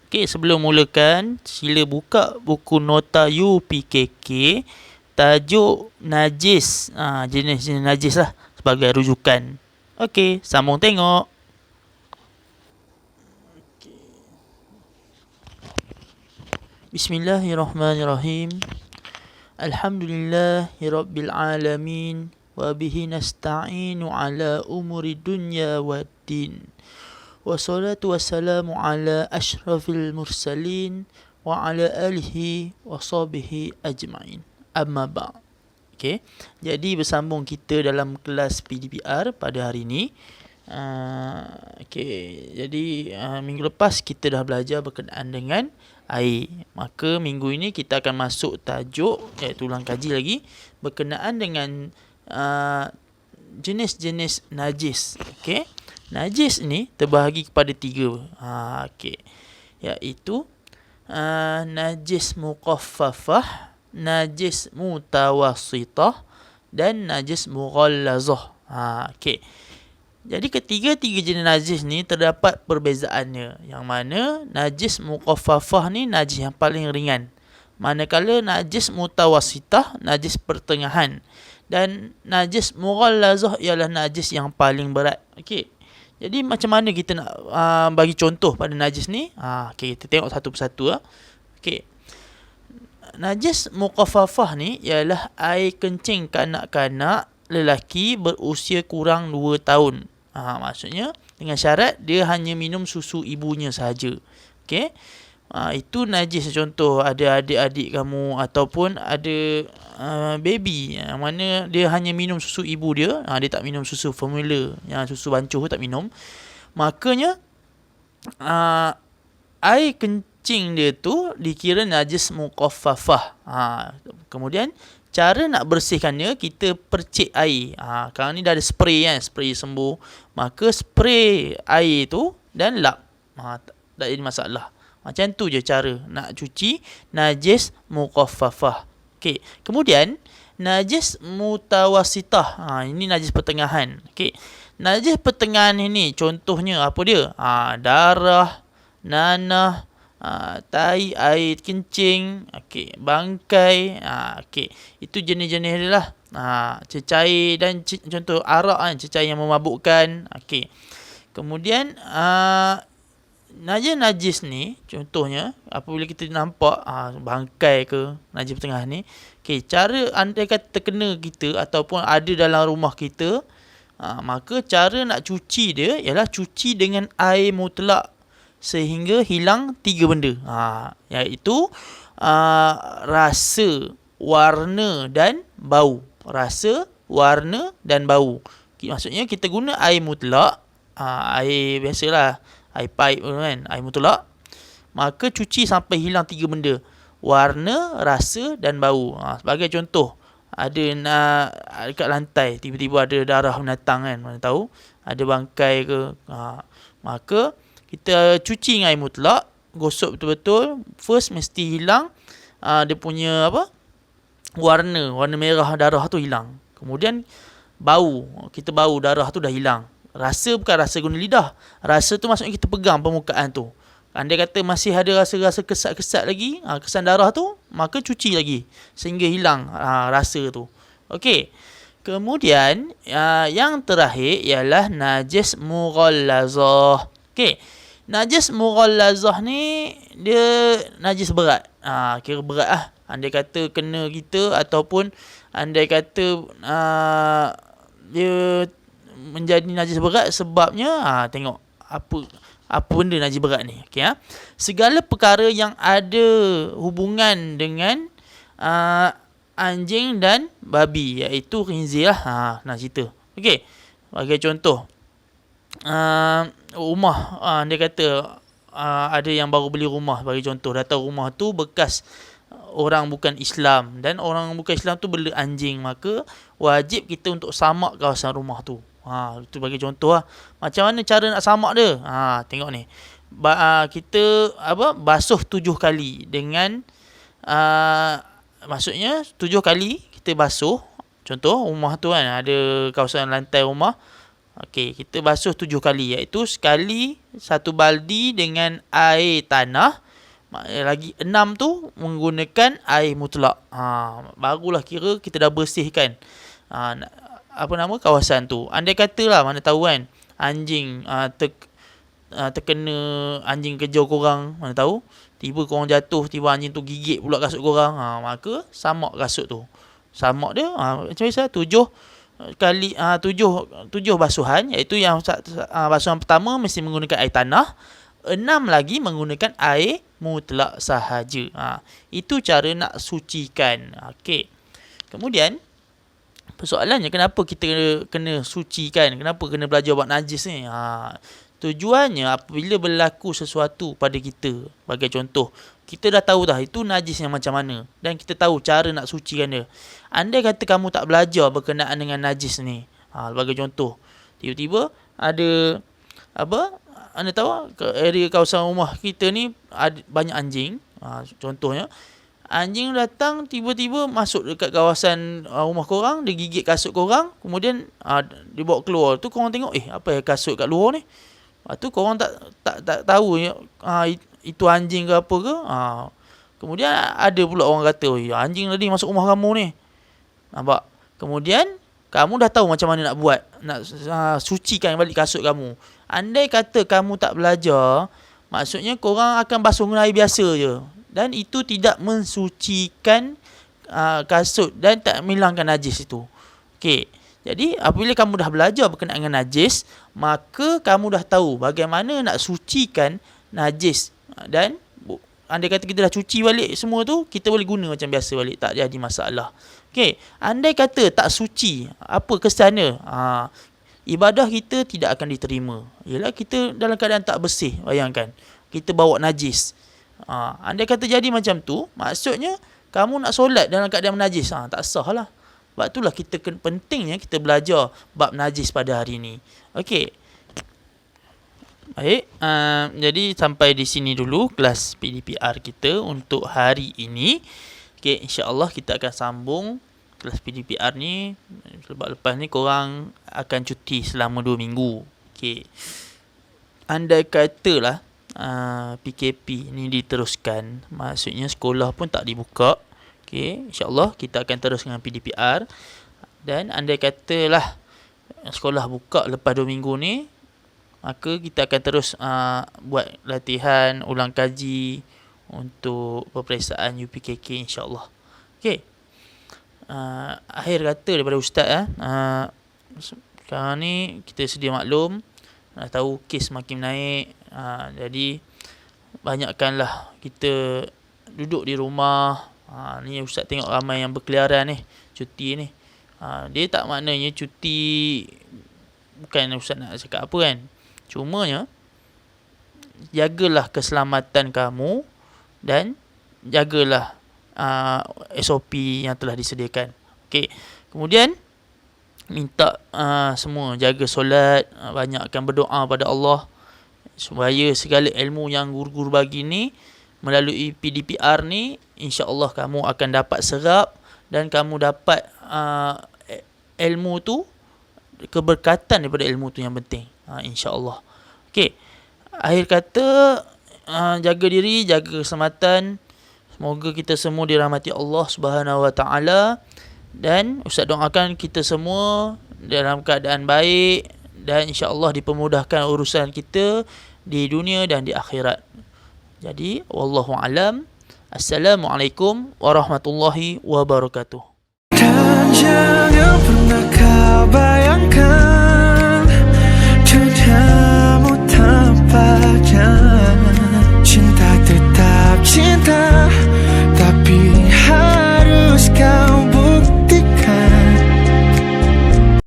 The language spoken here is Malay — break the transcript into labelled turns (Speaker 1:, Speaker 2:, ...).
Speaker 1: Okey, sebelum mulakan, sila buka buku nota UPKK, tajuk najis. Jenis-jenis najis lah sebagai rujukan. Okey, sambung tengok. Bismillahirrahmanirrahim. Alhamdulillahirabbil alamin wa bihi nasta'inu ala umuri dunya waddin. Wassalatu wassalamu ala ashrafil mursalin wa ala alihi wa sahbihi ajma'in. Amma ba'. Okey. Jadi bersambung kita dalam kelas PDPR pada hari ini. Okey. Jadi minggu lepas kita dah belajar berkenaan dengan air. Maka minggu ini kita akan masuk tajuk, iaitu ulang kaji lagi, berkenaan dengan jenis-jenis najis. Okey. Najis ni terbahagi kepada 3. Okey. Iaitu najis muqaffafah, najis mutawassitah dan najis mughallazah. Okey. Jadi ketiga-tiga jenis najis ni terdapat perbezaannya. Yang mana najis muqaffafah ni najis yang paling ringan. Manakala najis mutawassitah najis pertengahan. Dan najis mughallazah ialah najis yang paling berat. Okey. Jadi macam mana kita nak bagi contoh pada najis ni? Okey, kita tengok satu persatu. Okey. Najis muqaffafah ni ialah air kencing kanak-kanak lelaki berusia kurang 2 tahun. Maksudnya dengan syarat dia hanya minum susu ibunya sahaja. Okey. Itu najis. Contoh ada adik-adik kamu ataupun ada baby yang mana dia hanya minum susu ibu dia, dia tak minum susu formula, yang susu bancuh tak minum. Makanya air kencing dia tu dikira najis muqaffafah. Kemudian cara nak bersihkannya, kita percik air. Sekarang ni dah ada spray kan, spray sembuh. Maka spray air tu dan lap. Tak jadi masalah. Macam tu je cara nak cuci najis muqaffafah. Okey. Kemudian najis mutawassitah. Ini najis pertengahan. Okey. Najis pertengahan ini contohnya apa dia? Darah, nanah, tai, air kencing, okey, bangkai, okey. Itu jenis-jenis dia lah. Cecair dan contoh arak kan, cecair yang memabukkan. Okey. Kemudian najis ni contohnya apabila kita nampak bangkai ke najis pertengahan ni, okey, cara andai kata terkena kita ataupun ada dalam rumah kita, maka cara nak cuci dia ialah cuci dengan air mutlak sehingga hilang 3 benda, iaitu rasa, warna dan bau. Rasa, warna dan bau. Maksudnya kita guna air mutlak, air biasalah, air pipe kan, air mutlak. Maka cuci sampai hilang 3 benda: warna, rasa dan bau. Sebagai contoh, ada dekat lantai tiba-tiba ada darah binatang kan, mana tahu ada bangkai ke, maka kita cuci dengan air mutlak, gosok betul-betul. First mesti hilang dia punya warna merah darah tu hilang. Kemudian bau, kita bau darah tu dah hilang. Rasa bukan rasa guna lidah. Rasa tu maksudnya kita pegang permukaan tu. Andai kata masih ada rasa-rasa kesat-kesat lagi, kesan darah tu, maka cuci lagi sehingga hilang rasa tu. Okey. Kemudian yang terakhir ialah najis mughallazah. Okey. Najis mughallazah ni dia najis berat. Kira berat lah. Andai kata kena kita ataupun andai kata dia menjadi najis berat sebabnya tengok apa benda najis berat ni. Okey, segala perkara yang ada hubungan dengan anjing dan babi, iaitu khinzir lah. Nak cerita. Okey, bagi contoh, rumah, dia kata ada yang baru beli rumah, bagi contoh, datang rumah tu bekas orang bukan Islam, dan orang bukan Islam tu bela anjing, maka wajib kita untuk samak kawasan rumah tu. Itu bagi contoh lah. Macam mana cara nak samak dia? Tengok ni. Kita basuh 7 kali dengan maksudnya 7 kali kita basuh. Contoh rumah tu kan ada kawasan lantai rumah, Okey, kita basuh 7 kali, iaitu sekali 1 baldi dengan air tanah. Lagi 6 tu menggunakan air mutlak. Barulah kira kita dah bersihkan kawasan tu. Andai katalah, mana tahu kan, anjing terkena anjing kejar korang, mana tahu tiba korang jatuh, tiba anjing tu gigit pula kasut korang, maka samak kasut tu. Samak dia macam biasa 7 kali 7 basuhan, iaitu yang basuhan pertama mesti menggunakan air tanah, 6 lagi menggunakan air mutlak sahaja. Itu cara nak sucikan. Okey. Kemudian persoalannya, kenapa kita kena sucikan? Kenapa kena belajar bab najis ni? Tujuannya apabila berlaku sesuatu pada kita, bagi contoh, kita dah tahu dah itu najis yang macam mana, dan kita tahu cara nak sucikan dia. Andai kata kamu tak belajar berkenaan dengan najis ni, bagi contoh, tiba-tiba ada anda tahu area kawasan rumah kita ni ada banyak anjing. Contohnya, anjing datang tiba-tiba masuk dekat kawasan rumah korang, dia gigit kasut korang, kemudian dia bawa keluar. Tu korang tengok, apa yang kasut kat luar ni? Tu korang tak tahu itu anjing ke apa ke. Kemudian ada pula orang kata, anjing tadi masuk rumah kamu ni. Nampak? Kemudian kamu dah tahu macam mana nak buat, nak sucikan balik kasut kamu. Andai kata kamu tak belajar, maksudnya korang akan basuh dengan air biasa je, dan itu tidak mensucikan kasut dan tak menghilangkan najis itu. Okey. Jadi apabila kamu dah belajar berkenaan dengan najis, maka kamu dah tahu bagaimana nak sucikan najis. Dan andai kata kita dah cuci balik semua tu, kita boleh guna macam biasa balik, tak jadi masalah. Okey, andai kata tak suci, apa kesannya? Ibadah kita tidak akan diterima. Ialah kita dalam keadaan tak bersih, bayangkan. Kita bawa najis. Andai kata jadi macam tu, maksudnya kamu nak solat dalam keadaan najis, tak sah lah. Sebab itulah pentingnya kita belajar bab najis pada hari ini. Okey. Baik, jadi sampai di sini dulu kelas PDPR kita untuk hari ini. Okey, insya-Allah kita akan sambung kelas PDPR ni, sebab lepas ni korang akan cuti selama 2 minggu. Okey. Andai katalah PKP ni diteruskan, maksudnya sekolah pun tak dibuka. Okey, insya-Allah kita akan terus dengan PDPR. Dan andai katalah sekolah buka lepas 2 minggu ni, maka kita akan terus buat latihan ulang kaji untuk peperiksaan UPKK, insya-Allah. Okey. Akhir kata daripada ustaz. Sekarang ni kita sedia maklum, tahu kes makin naik. Jadi banyakkanlah kita duduk di rumah. Ni ustaz tengok ramai yang berkeliaran ni, cuti ni. Dia tak maknanya cuti, bukan ustaz nak cakap apa kan. Cumanya jagalah keselamatan kamu dan jagalah SOP yang telah disediakan. Okey. Kemudian minta semua jaga solat, banyakkan berdoa pada Allah supaya segala ilmu yang guru-guru bagi ni melalui PDPR ni, insya-Allah kamu akan dapat serap dan kamu dapat ilmu tu, keberkatan daripada ilmu tu yang penting. Insya-Allah. Okey. Akhir kata, jaga diri, jaga keselamatan. Semoga kita semua dirahmati Allah Subhanahu Wa Taala, dan ustaz doakan kita semua dalam keadaan baik dan insya-Allah dipermudahkan urusan kita di dunia dan di akhirat. Jadi wallahu alam. Assalamualaikum warahmatullahi wabarakatuh. Dan jangan pernah kau